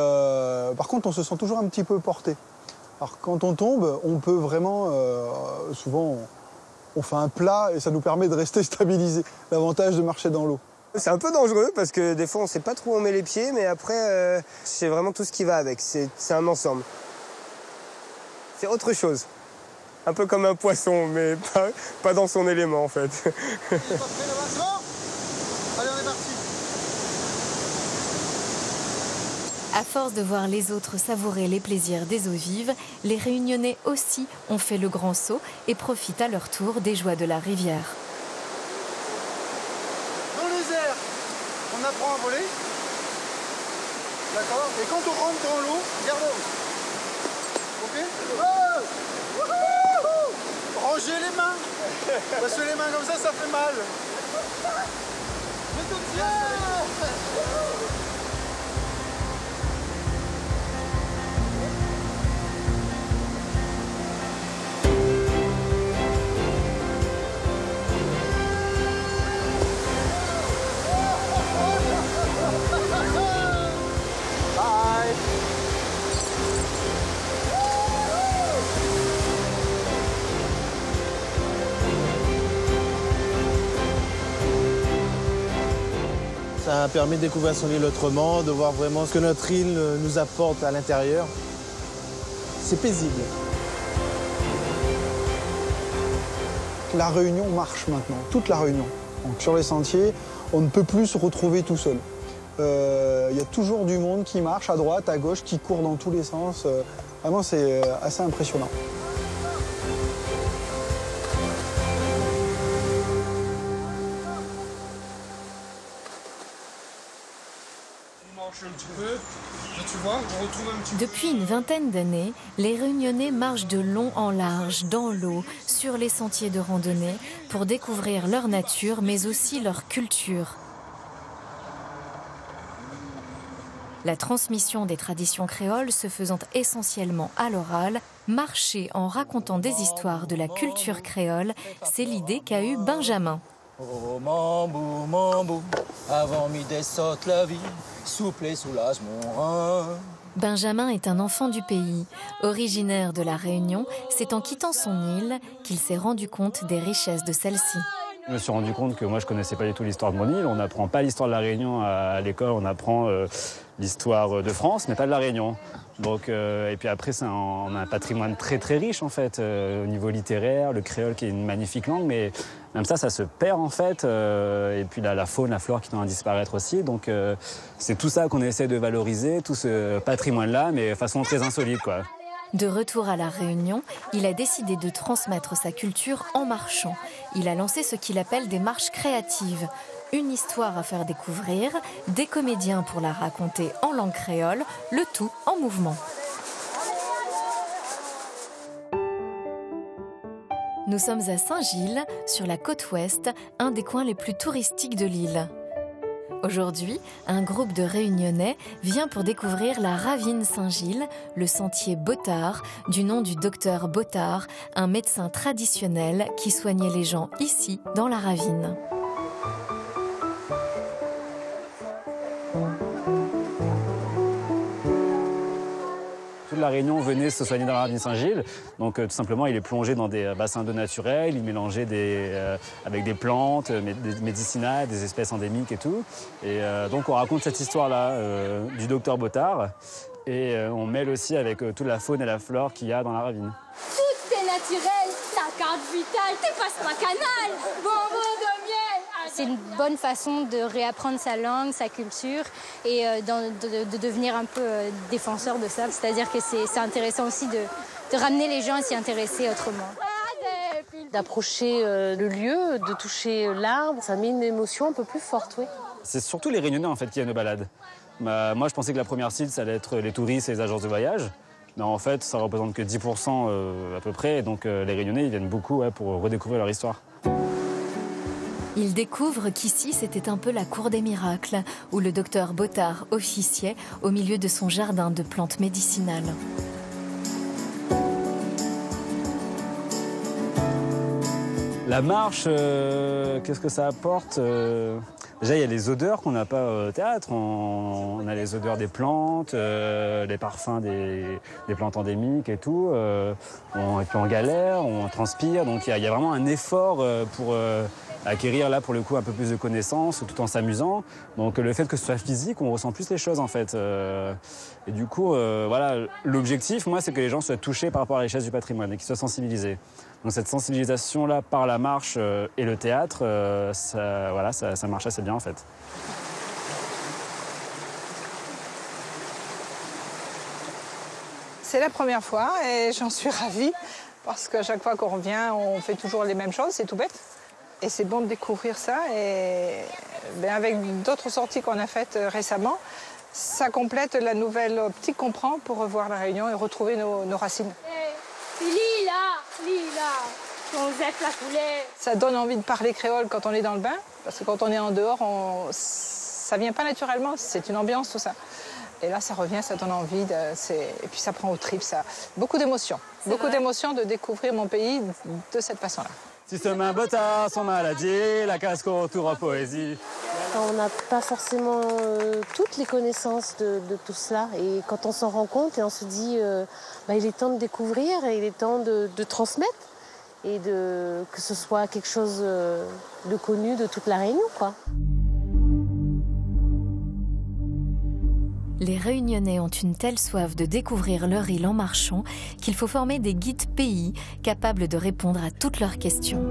par contre, on se sent toujours un petit peu porté. Alors quand on tombe, on peut vraiment, souvent, on fait un plat et ça nous permet de rester stabilisé. L'avantage de marcher dans l'eau. C'est un peu dangereux parce que des fois, on ne sait pas trop où on met les pieds, mais après, c'est vraiment tout ce qui va avec. C'est un ensemble. C'est autre chose. Un peu comme un poisson, mais pas dans son élément, en fait. Allez, on est parti. À force de voir les autres savourer les plaisirs des eaux vives, les Réunionnais aussi ont fait le grand saut et profitent à leur tour des joies de la rivière. Dans les airs, on apprend à voler. D'accord. Et quand on rentre dans l'eau, garde haut. Ok. Rangez les mains. Parce que les mains comme ça fait mal. Mais tout bien. Ça permet de découvrir son île autrement, de voir vraiment ce que notre île nous apporte à l'intérieur. C'est paisible. La Réunion marche maintenant, toute la Réunion. Donc, sur les sentiers, on ne peut plus se retrouver tout seul. Il y a toujours du monde qui marche à droite, à gauche, qui court dans tous les sens. Vraiment, c'est assez impressionnant. Depuis une vingtaine d'années, les Réunionnais marchent de long en large, dans l'eau, sur les sentiers de randonnée, pour découvrir leur nature, mais aussi leur culture. La transmission des traditions créoles se faisant essentiellement à l'oral, marcher en racontant des histoires de la culture créole, c'est l'idée qu'a eue Benjamin. Oh mambou, mambou, avant midi saute la vie, souple et soulage mon rein. Benjamin est un enfant du pays. Originaire de la Réunion, c'est en quittant son île qu'il s'est rendu compte des richesses de celle-ci. Je me suis rendu compte que moi je connaissais pas du tout l'histoire de mon île. On n'apprend pas l'histoire de la Réunion à l'école, on apprend l'histoire de France, mais pas de la Réunion. Donc, et puis après, on a un patrimoine très très riche en fait, au niveau littéraire, le créole qui est une magnifique langue, mais même ça se perd en fait. Et puis la faune, la flore qui tend à disparaître aussi. Donc c'est tout ça qu'on essaie de valoriser, tout ce patrimoine-là, mais de façon très insolite, quoi. De retour à La Réunion, il a décidé de transmettre sa culture en marchant. Il a lancé ce qu'il appelle des marches créatives. Une histoire à faire découvrir, des comédiens pour la raconter en langue créole, le tout en mouvement. Nous sommes à Saint-Gilles, sur la côte ouest, un des coins les plus touristiques de l'île. Aujourd'hui, un groupe de Réunionnais vient pour découvrir la ravine Saint-Gilles, le sentier Bottard, du nom du docteur Bottard, un médecin traditionnel qui soignait les gens ici, dans la ravine. toute la Réunion venait se soigner dans la ravine Saint-Gilles. Donc tout simplement, il est plongé dans des bassins d'eau naturels, il mélangeait avec des plantes médicinales, des espèces endémiques et tout. Et donc on raconte cette histoire-là du docteur Bottard. Et on mêle aussi avec toute la faune et la flore qu'il y a dans la ravine. Tout est naturel, ta carte vitale, t'es pas canal, bonbon de miel. C'est une bonne façon de réapprendre sa langue, sa culture et de devenir un peu défenseur de ça. C'est-à-dire que c'est intéressant aussi de ramener les gens à s'y intéresser autrement. D'approcher le lieu, de toucher l'arbre, ça met une émotion un peu plus forte, oui. C'est surtout les Réunionnais en fait qui viennent aux balades. Moi je pensais que la première cible ça allait être les touristes et les agences de voyage. Mais en fait ça représente que 10% à peu près. Et donc les Réunionnais ils viennent beaucoup pour redécouvrir leur histoire. Ils découvrent qu'ici, c'était un peu la cour des miracles, où le docteur Bottard officiait au milieu de son jardin de plantes médicinales. La marche, qu'est-ce que ça apporte Déjà, il y a les odeurs qu'on n'a pas au théâtre. On a les odeurs des plantes, les parfums des plantes endémiques et tout. Et puis on galère, on transpire. Donc il y a vraiment un effort pour acquérir là pour le coup un peu plus de connaissances tout en s'amusant. Donc le fait que ce soit physique, on ressent plus les choses en fait. Et du coup, voilà, l'objectif, moi, c'est que les gens soient touchés par rapport à la richesse du patrimoine et qu'ils soient sensibilisés. Donc cette sensibilisation-là par la marche et le théâtre, ça marche assez bien en fait. C'est la première fois et j'en suis ravie parce qu'à chaque fois qu'on revient, on fait toujours les mêmes choses, c'est tout bête. Et c'est bon de découvrir ça et avec d'autres sorties qu'on a faites récemment, ça complète la nouvelle optique qu'on prend pour revoir la Réunion et retrouver nos racines. Lila, on jette la poulet. Ça donne envie de parler créole quand on est dans le bain, parce que quand on est en dehors, ça vient pas naturellement, c'est une ambiance tout ça. Et là, ça revient, ça donne envie, et puis ça prend aux tripes, beaucoup d'émotions. Beaucoup d'émotions de découvrir mon pays de cette façon-là. Si ce main Bottard, son maladie, la casse-cour autour en poésie. On n'a pas forcément toutes les connaissances de tout cela. Et quand on s'en rend compte, et on se dit il est temps de découvrir, et il est temps de transmettre, et que ce soit quelque chose de connu de toute la Réunion, quoi. Les Réunionnais ont une telle soif de découvrir leur île en marchant qu'il faut former des guides pays capables de répondre à toutes leurs questions.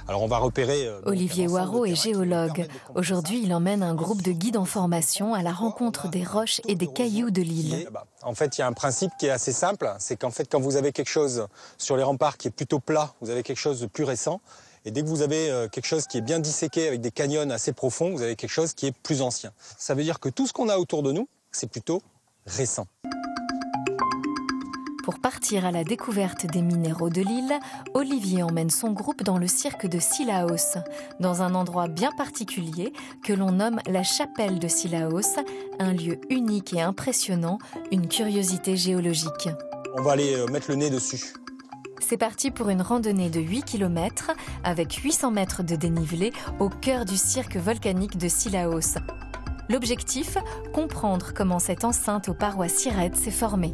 Alors on va repérer... Olivier Waro est géologue. Aujourd'hui, il emmène un groupe de guides en formation à la rencontre des roches et des cailloux de l'île. En fait, il y a un principe qui est assez simple, c'est qu'en fait, quand vous avez quelque chose sur les remparts qui est plutôt plat, vous avez quelque chose de plus récent. Et dès que vous avez quelque chose qui est bien disséqué avec des canyons assez profonds, vous avez quelque chose qui est plus ancien. Ça veut dire que tout ce qu'on a autour de nous, c'est plutôt récent. Pour partir à la découverte des minéraux de l'île, Olivier emmène son groupe dans le cirque de Sillaos, dans un endroit bien particulier que l'on nomme la chapelle de Sillaos, un lieu unique et impressionnant, une curiosité géologique. On va aller mettre le nez dessus. C'est parti pour une randonnée de 8 km avec 800 mètres de dénivelé au cœur du cirque volcanique de Sillaos. L'objectif, comprendre comment cette enceinte aux parois si raides s'est formée.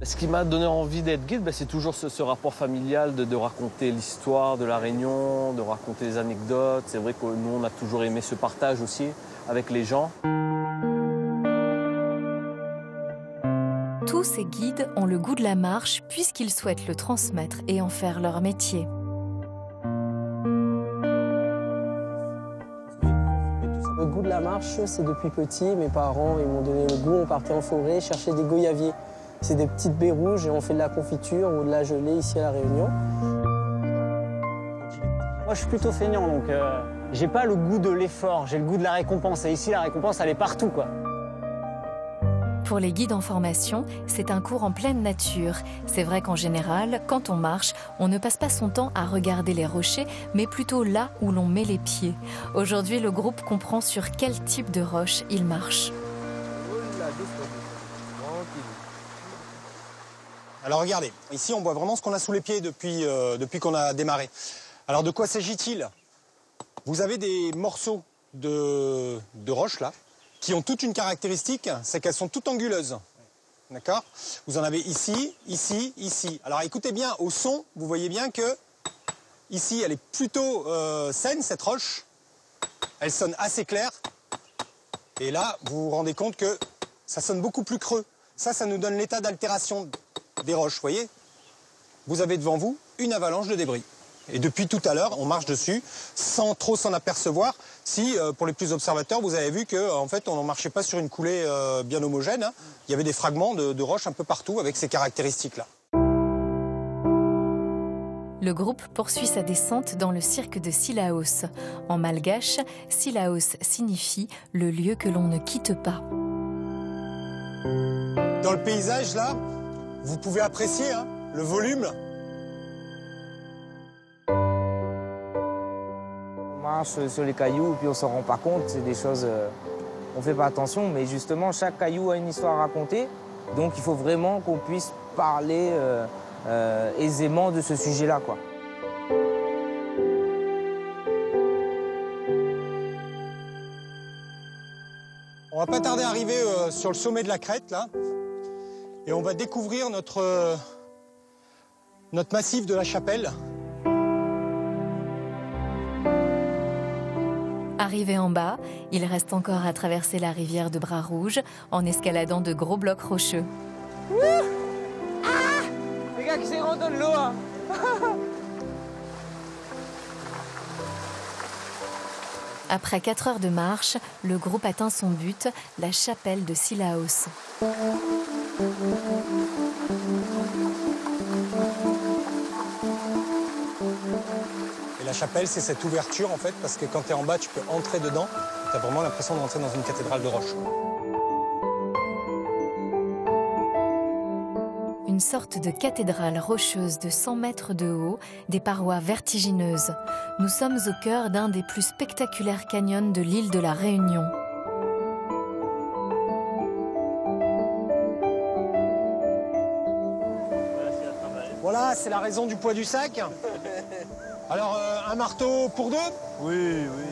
Ce qui m'a donné envie d'être guide, c'est toujours ce rapport familial de raconter l'histoire de la Réunion, de raconter les anecdotes. C'est vrai que nous, on a toujours aimé ce partage aussi avec les gens. Tous ces guides ont le goût de la marche puisqu'ils souhaitent le transmettre et en faire leur métier. Le goût de la marche, c'est depuis petit. Mes parents ils m'ont donné le goût. On partait en forêt chercher des goyaviers. C'est des petites baies rouges et on fait de la confiture ou de la gelée ici à La Réunion. Moi, je suis plutôt feignant, donc j'ai pas le goût de l'effort, j'ai le goût de la récompense. Et ici, la récompense, elle est partout, quoi. Pour les guides en formation, c'est un cours en pleine nature. C'est vrai qu'en général, quand on marche, on ne passe pas son temps à regarder les rochers, mais plutôt là où l'on met les pieds. Aujourd'hui, le groupe comprend sur quel type de roche il marche. Alors regardez, ici on voit vraiment ce qu'on a sous les pieds depuis qu'on a démarré. Alors de quoi s'agit-il? Vous avez des morceaux de roche là, qui ont toute une caractéristique, c'est qu'elles sont toutes anguleuses. D'accord? Vous en avez ici, ici, ici. Alors écoutez bien, au son, vous voyez bien que ici, elle est plutôt saine, cette roche. Elle sonne assez claire. Et là, vous vous rendez compte que ça sonne beaucoup plus creux. Ça nous donne l'état d'altération des roches, vous voyez? Vous avez devant vous une avalanche de débris. Et depuis tout à l'heure, on marche dessus sans trop s'en apercevoir. Si, pour les plus observateurs, vous avez vu qu'en fait, on ne marchait pas sur une coulée bien homogène. Hein. Il y avait des fragments de roches un peu partout avec ces caractéristiques-là. Le groupe poursuit sa descente dans le cirque de Cilaos. En malgache, Cilaos signifie le lieu que l'on ne quitte pas. Dans le paysage, là, vous pouvez apprécier hein, le volume. On marche sur les cailloux et puis on s'en rend pas compte, c'est des choses, on fait pas attention, mais justement chaque caillou a une histoire à raconter, donc il faut vraiment qu'on puisse parler aisément de ce sujet-là, quoi. On va pas tarder à arriver sur le sommet de la crête, là, et on va découvrir notre massif de la Chapelle. Arrivé en bas, il reste encore à traverser la rivière de Bras Rouge en escaladant de gros blocs rocheux. Les gars qui s'est rendu de l'eau, hein. Après 4 heures de marche, le groupe atteint son but, la chapelle de Cilaos. Et la chapelle, c'est cette ouverture, en fait, parce que quand tu es en bas, tu peux entrer dedans. Tu as vraiment l'impression d'entrer dans une cathédrale de roche. Une sorte de cathédrale rocheuse de 100 mètres de haut, des parois vertigineuses. Nous sommes au cœur d'un des plus spectaculaires canyons de l'île de la Réunion. Voilà, c'est la raison du poids du sac. Alors, un marteau pour deux? Oui, oui.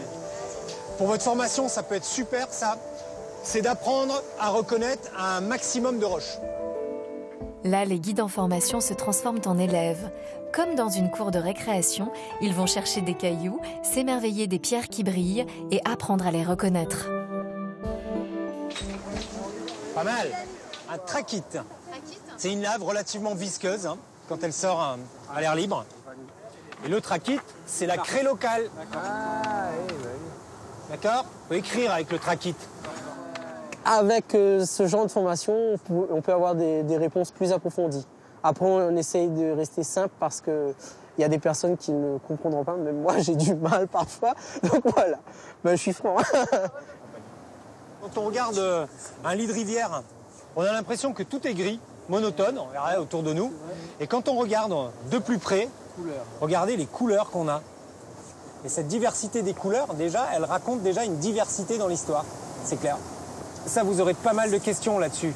Pour votre formation, ça peut être super, ça. C'est d'apprendre à reconnaître un maximum de roches. Là, les guides en formation se transforment en élèves. Comme dans une cour de récréation, ils vont chercher des cailloux, s'émerveiller des pierres qui brillent et apprendre à les reconnaître. Pas mal. Un trachyte. C'est une lave relativement visqueuse hein, quand elle sort à l'air libre. Et le trachyte, c'est la craie locale. D'accord? On peut écrire avec le trachyte. Avec ce genre de formation, on peut avoir des réponses plus approfondies. Après, on essaye de rester simple parce qu'il y a des personnes qui ne comprendront pas. Même moi, j'ai du mal parfois. Donc voilà, je suis franc. Quand on regarde un lit de rivière, on a l'impression que tout est gris, monotone, on verra autour de nous. Et quand on regarde de plus près, regardez les couleurs qu'on a. Et cette diversité des couleurs, déjà, elle raconte déjà une diversité dans l'histoire. C'est clair. Ça, vous aurez pas mal de questions là-dessus.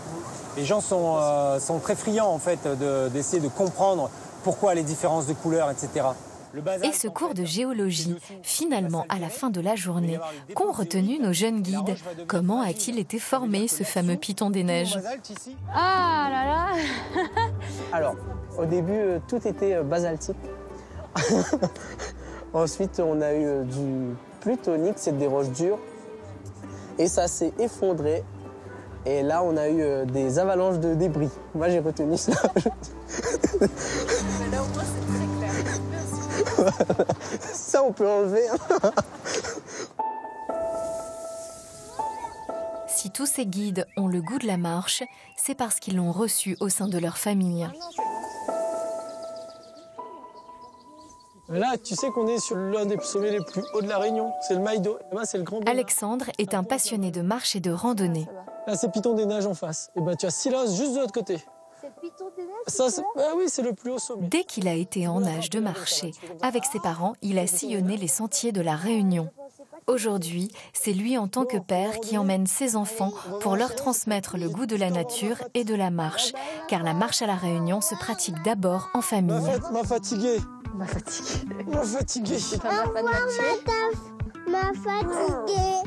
Les gens sont très friands, en fait, d'essayer de comprendre pourquoi les différences de couleurs, etc. Et ce cours de géologie, finalement, à la fin de la journée, qu'ont retenu nos jeunes guides? Comment a-t-il été formé, ce fameux python des neiges? Ah là là. Alors, au début, tout était basaltique. Ensuite, on a eu du plutonique, c'est des roches dures. Et ça s'est effondré. Et là, on a eu des avalanches de débris. Moi, j'ai retenu ça. Mais là, au moins, c'est très clair. Ça, on peut enlever. Si tous ces guides ont le goût de la marche, c'est parce qu'ils l'ont reçu au sein de leur famille. Là, tu sais qu'on est sur l'un des sommets les plus hauts de la Réunion. C'est le Maïdo. Et ben, c'est le Grand Bénin. Alexandre est un passionné de marche et de randonnée. Là, c'est Python des Neiges en face. Et ben, tu as Cilaos juste de l'autre côté. C'est Python des Neiges? Ça, oui, c'est le plus haut sommet. Dès qu'il a été en âge de marcher, avec ses parents, il a sillonné les sentiers de la Réunion. Aujourd'hui, c'est lui en tant que père qui emmène ses enfants pour leur transmettre le goût de la nature et de la marche, car la marche à la Réunion se pratique d'abord en famille. M'a fatigué. m'a fatiguée. M'a fatiguée. C'est pas ma m'a fatiguée.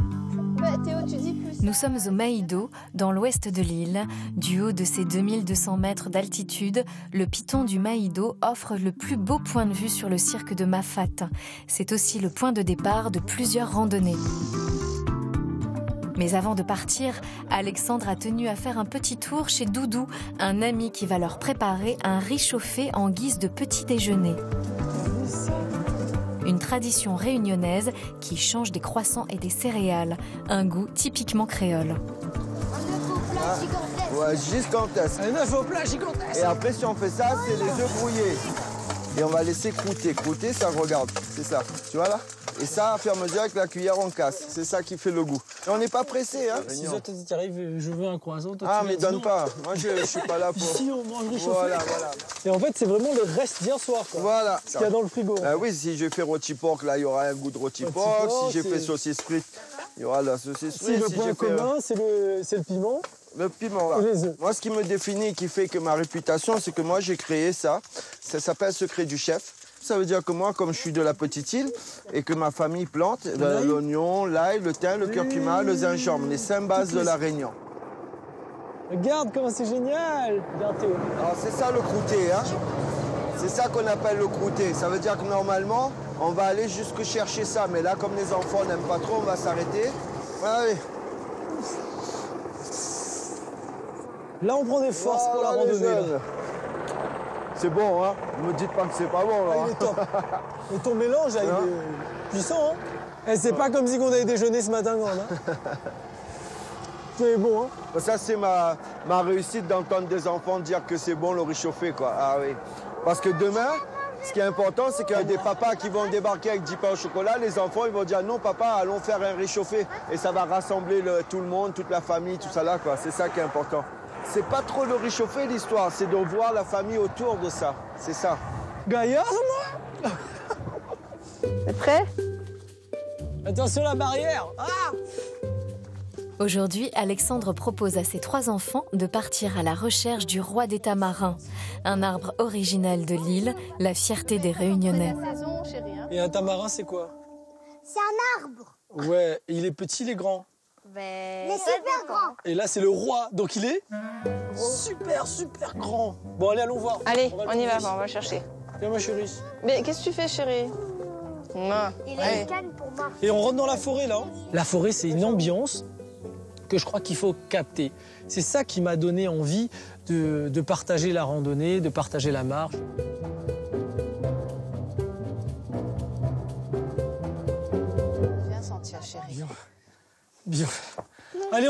Théo, tu dis plus. Nous sommes au Maïdo, dans l'ouest de l'île. Du haut de ses 2200 mètres d'altitude, le piton du Maïdo offre le plus beau point de vue sur le cirque de Mafate. C'est aussi le point de départ de plusieurs randonnées. Mais avant de partir, Alexandre a tenu à faire un petit tour chez Doudou, un ami qui va leur préparer un riz chauffé en guise de petit déjeuner. Une tradition réunionnaise qui change des croissants et des céréales, un goût typiquement créole. Ouais, gigantesque. Un œuf au plat gigantesque. Et après, si on fait ça, c'est les œufs brouillés. Et on va laisser croûter. Croûter, ça regarde. C'est ça. Tu vois là? Et ça, à faire mesure avec la cuillère, on casse. C'est ça qui fait le goût. Et on n'est pas pressé, hein? Si toi, tu arrives, je veux un croissant. Toi, ah, tu mais donne non. Pas. Moi, je suis pas là pour. Ici, on mange réchauffé. Voilà, voilà. Et en fait, c'est vraiment le reste d'hier soir, quoi. Voilà. Ce qu'il y a dans le frigo. Oui, si je fais rôti porc, là, il y aura un goût de rôti porc. Si j'ai fait saucisse frite, il y aura la saucisse frite. Si le point commun, c'est le piment. Le piment, là. Moi, ce qui me définit, qui fait que ma réputation, c'est que moi, j'ai créé ça. Ça s'appelle Secret du chef. Ça veut dire que moi, comme je suis de la petite île et que ma famille plante l'oignon, l'ail, le thym, le curcuma, le gingembre, les 5 bases de la Réunion. Regarde comment c'est génial. Regarde Théo. Alors c'est ça le croûté, hein. C'est ça qu'on appelle le croûté. Ça veut dire que normalement, on va aller jusque chercher ça. Mais là, comme les enfants n'aiment pas trop, on va s'arrêter. Allez. Là, on prend des forces pour la randonnée. C'est bon, hein? Ne me dites pas que c'est pas bon, là. Il est top. Et ton mélange, il est puissant, hein? Et c'est pas comme si on avait déjeuné ce matin, quand même. C'est bon, hein? Ça, c'est ma réussite d'entendre des enfants dire que c'est bon le réchauffé, quoi. Ah oui. Parce que demain, ce qui est important, c'est qu'il y a des papas qui vont débarquer avec 10 pains au chocolat. Les enfants, ils vont dire non, papa, allons faire un réchauffé. Et ça va rassembler tout le monde, toute la famille, tout ça là, quoi. C'est ça qui est important. C'est pas trop le réchauffer, l'histoire. C'est de voir la famille autour de ça. C'est ça. Gaillard, moi. T'es prêt? Attention la barrière. Ah! Aujourd'hui, Alexandre propose à ses 3 enfants de partir à la recherche du roi des tamarins, un arbre original de l'île, la fierté des Réunionnais. Et un tamarin, c'est quoi? C'est un arbre. Ouais, il est petit, il est grand. Mais super grand. Et là, c'est le roi, donc il est super, super grand. Bon, allez, allons voir. Allez, on y va, on va chercher. Viens, ma chérie. Mais qu'est-ce que tu fais, chérie? Non. Il a une canne pour marcher. Et on rentre dans la forêt, là. La forêt, c'est une ambiance que je crois qu'il faut capter. C'est ça qui m'a donné envie de partager la randonnée, de partager la marche. Viens sentir, chérie. Bien. Allez,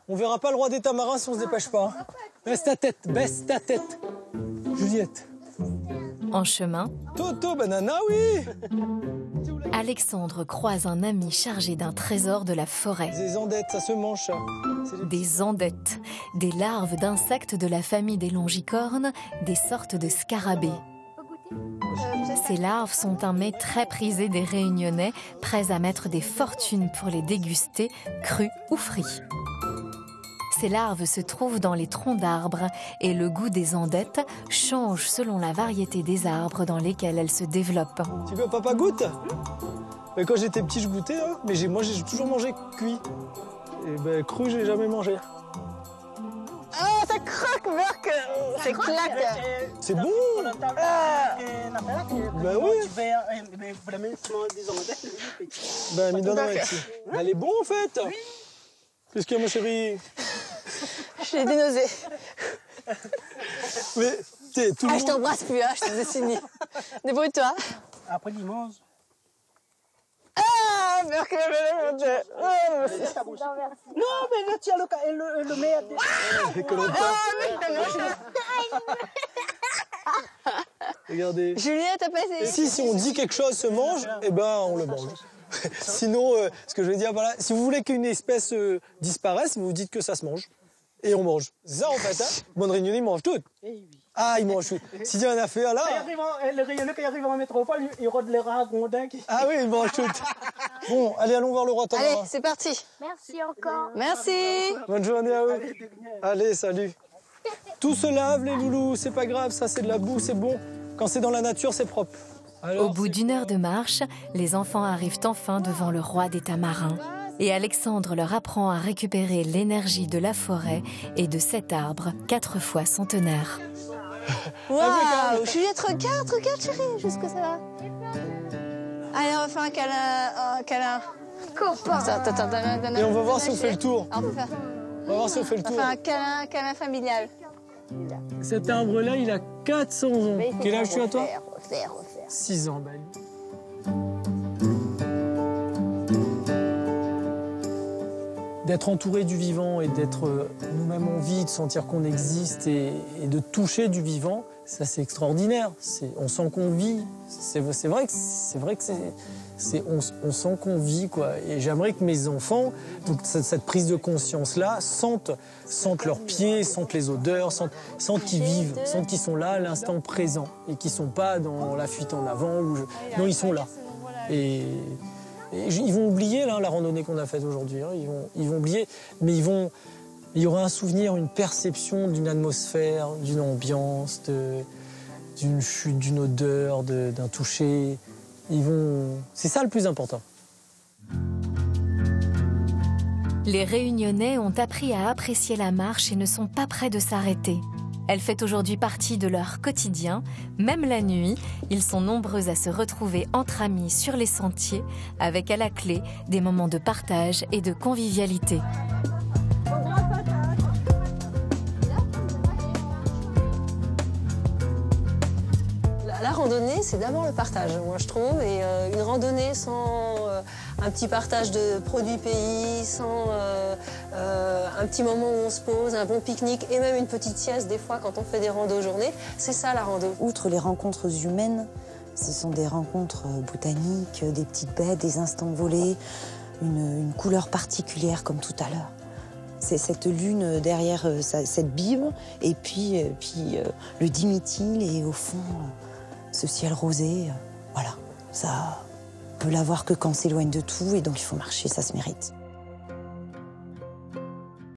on verra pas le roi des tamarins si on se dépêche pas. Baisse ta tête, baisse ta tête. Juliette. En chemin, Toto, banana, oui. Alexandre croise un ami chargé d'un trésor de la forêt. Des andettes, ça se mange, ça. Des andettes, des larves d'insectes de la famille des longicornes, des sortes de scarabées. Ces larves sont un mets très prisé des Réunionnais, prêts à mettre des fortunes pour les déguster, crus ou frits. Ces larves se trouvent dans les troncs d'arbres et le goût des andettes change selon la variété des arbres dans lesquels elles se développent. Tu veux, papa goûte? Mais quand j'étais petit, je goûtais, hein, mais j'ai toujours mangé cuit. Et ben, cru, j'ai jamais mangé. Ah, ça croque, Marc. C'est claque. C'est bon. Ben oui. Ben, m'y donnerai ici. Elle est bon, en fait. Qu'est-ce qu'il y a, ma chérie? J'ai des nausées. Mais, tout le monde... Je t'embrasse plus, hein, je te dessine. Débrouille-toi. Après dimanche. Ah, Mercure, mon Dieu. Non, mais là, tu as le meilleur. Regardez. Juliette, t'as pas essayé? Si on dit quelque chose se mange, eh ben, on le mange. Sinon, ce que je veux dire, voilà, si vous voulez qu'une espèce disparaisse, vous dites que ça se mange. Et on mange. C'est ça, en fait, hein. Bonne Réunion, ils mangent tout. Ah, ils mangent tout. S'il y a une affaire, là... Le Réunionnais, quand il arrive en métropole, il rôde les rats rondins. Ah oui, ils mangent tout. Bon, allez, allons voir le roi tamarin. Allez, c'est parti. Merci encore. Merci. Bonne journée à eux. Allez, salut. Tout se lave, les loulous, c'est pas grave, ça, c'est de la boue, c'est bon. Quand c'est dans la nature, c'est propre. Au bout d'1 heure de marche, les enfants arrivent enfin devant le roi des tamarins. Et Alexandre leur apprend à récupérer l'énergie de la forêt et de cet arbre 4 fois centenaire. Waouh, Juliette, regarde chérie, jusque ça va. Allez, on va faire un câlin. Copain. Attends, Et on va voir si on fait le tour. On va voir si on fait le tour. On va faire un câlin familial. Cet arbre-là, il a 400 ans. Quel âge tu as, toi? Refaire. 6 ans, bah. D'être entouré du vivant et d'être nous-mêmes en vie, de sentir qu'on existe et de toucher du vivant, ça c'est extraordinaire. On sent qu'on vit. C'est vrai que on sent qu'on vit, quoi. Et j'aimerais que mes enfants, donc cette prise de conscience-là, sentent leurs pieds, sentent les odeurs, sentent qu'ils vivent, sentent qu'ils sont là à l'instant présent et qu'ils ne sont pas dans la fuite en avant. Non, ils sont là. Et ils vont oublier là, la randonnée qu'on a faite aujourd'hui. Hein. Ils vont oublier, mais il y aura un souvenir, une perception d'une atmosphère, d'une ambiance, d'une chute, d'une odeur, d'un toucher. C'est ça le plus important. Les Réunionnais ont appris à apprécier la marche et ne sont pas près de s'arrêter. Elle fait aujourd'hui partie de leur quotidien. Même la nuit, ils sont nombreux à se retrouver entre amis sur les sentiers, avec à la clé des moments de partage et de convivialité. La randonnée, c'est d'abord le partage, moi je trouve. Et une randonnée sans un petit partage de produits pays, sans un petit moment où on se pose, un bon pique-nique et même une petite sieste des fois quand on fait des randos journée, c'est ça la rando. Outre les rencontres humaines, ce sont des rencontres botaniques, des petites bêtes, des instants volés, une couleur particulière comme tout à l'heure. C'est cette lune derrière cette bible et puis le diméthyle et au fond ce ciel rosé. Voilà, ça on peut l'avoir que quand on s'éloigne de tout et donc il faut marcher, ça se mérite.